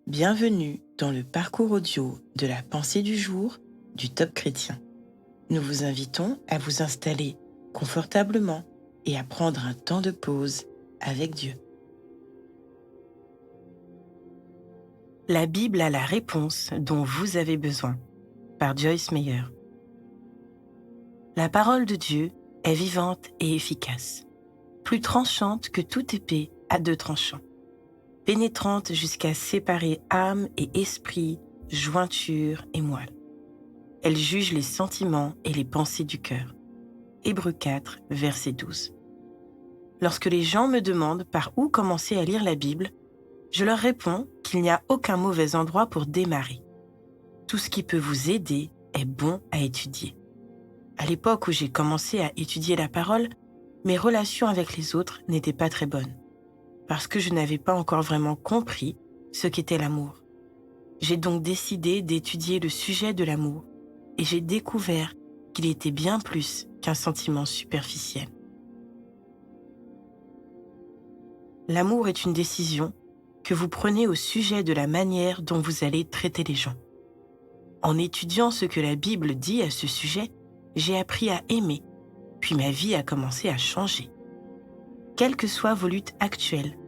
Bienvenue dans le parcours audio de la pensée du jour du Top Chrétien. Nous vous invitons à vous installer confortablement et à prendre un temps de pause avec Dieu. La Bible a la réponse dont vous avez besoin, par Joyce Meyer. La parole de Dieu est vivante et efficace, plus tranchante que toute épée à deux tranchants, pénétrante jusqu'à séparer âme et esprit, jointure et moelle. Elle juge les sentiments et les pensées du cœur. Hébreux 4, verset 12. Lorsque les gens me demandent par où commencer à lire la Bible, je leur réponds qu'il n'y a aucun mauvais endroit pour démarrer. Tout ce qui peut vous aider est bon à étudier. À l'époque où j'ai commencé à étudier la parole, mes relations avec les autres n'étaient pas très bonnes, parce que je n'avais pas encore vraiment compris ce qu'était l'amour. J'ai donc décidé d'étudier le sujet de l'amour, et j'ai découvert qu'il était bien plus qu'un sentiment superficiel. L'amour est une décision que vous prenez au sujet de la manière dont vous allez traiter les gens. En étudiant ce que la Bible dit à ce sujet, j'ai appris à aimer, puis ma vie a commencé à changer. Quelles que soient vos luttes actuelles,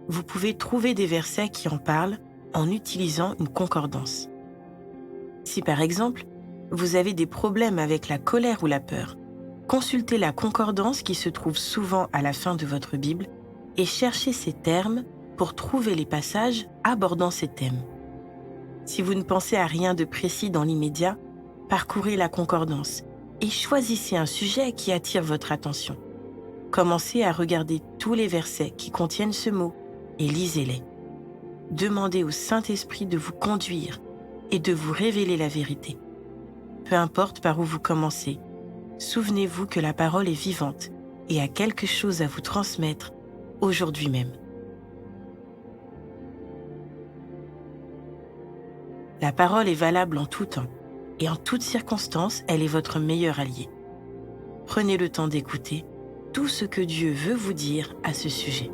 vous pouvez trouver des versets qui en parlent en utilisant une concordance. Si par exemple, vous avez des problèmes avec la colère ou la peur, consultez la concordance qui se trouve souvent à la fin de votre Bible et cherchez ces termes pour trouver les passages abordant ces thèmes. Si vous ne pensez à rien de précis dans l'immédiat, parcourez la concordance et choisissez un sujet qui attire votre attention. Commencez à regarder tous les versets qui contiennent ce mot et lisez-les. Demandez au Saint-Esprit de vous conduire et de vous révéler la vérité. Peu importe par où vous commencez, souvenez-vous que la parole est vivante et a quelque chose à vous transmettre aujourd'hui même. La parole est valable en tout temps et en toutes circonstances, elle est votre meilleur allié. Prenez le temps d'écouter tout ce que Dieu veut vous dire à ce sujet.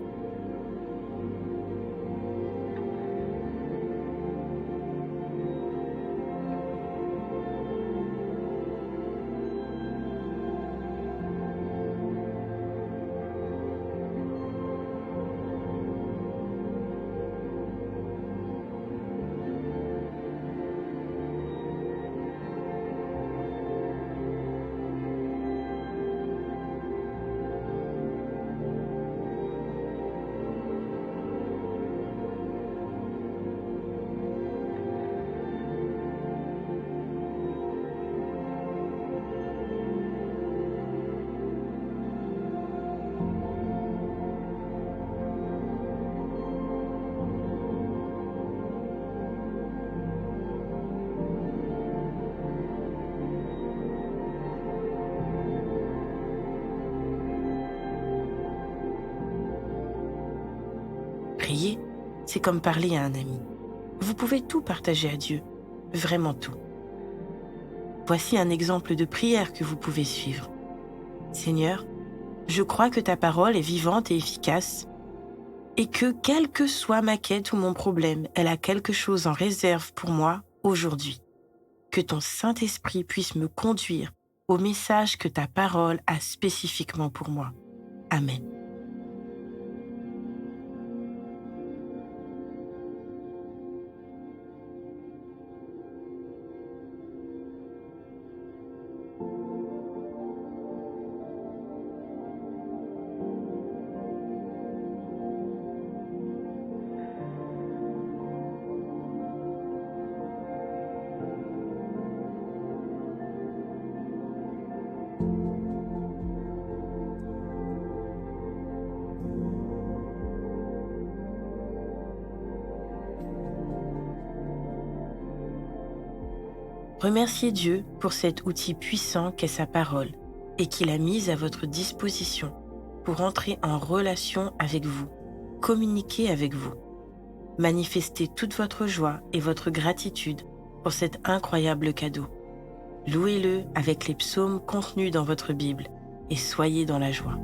Prier, c'est comme parler à un ami. Vous pouvez tout partager à Dieu, vraiment tout. Voici un exemple de prière que vous pouvez suivre. Seigneur, je crois que ta parole est vivante et efficace et que, quelle que soit ma quête ou mon problème, elle a quelque chose en réserve pour moi aujourd'hui. Que ton Saint-Esprit puisse me conduire au message que ta parole a spécifiquement pour moi. Amen. Remerciez Dieu pour cet outil puissant qu'est sa parole et qu'il a mise à votre disposition pour entrer en relation avec vous, communiquer avec vous. Manifestez toute votre joie et votre gratitude pour cet incroyable cadeau. Louez-le avec les psaumes contenus dans votre Bible et soyez dans la joie.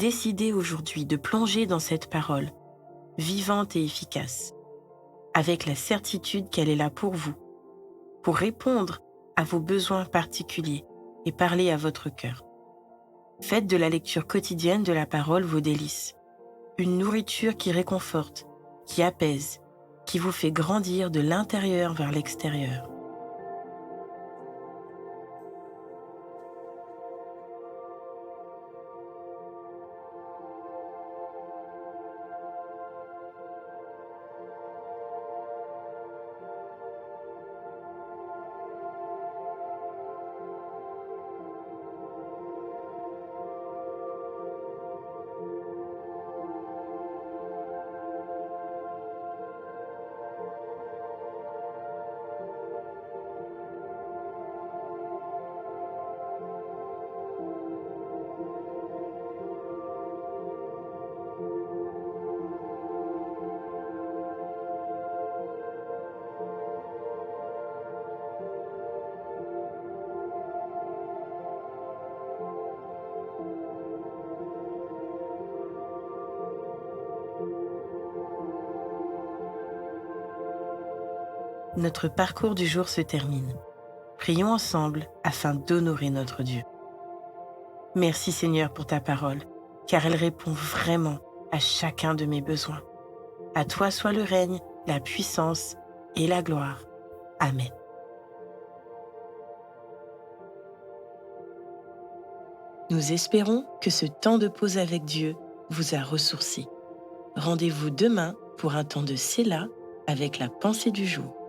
décidez aujourd'hui de plonger dans cette parole, vivante et efficace, avec la certitude qu'elle est là pour répondre à vos besoins particuliers et parler à votre cœur. Faites de la lecture quotidienne de la parole vos délices, une nourriture qui réconforte, qui apaise, qui vous fait grandir de l'intérieur vers l'extérieur. Notre parcours du jour se termine. Prions ensemble afin d'honorer notre Dieu. Merci Seigneur pour ta parole, car elle répond vraiment à chacun de mes besoins. À toi soit le règne, la puissance et la gloire. Amen. Nous espérons que ce temps de pause avec Dieu vous a ressourci. Rendez-vous demain pour un temps de Séla avec la pensée du jour.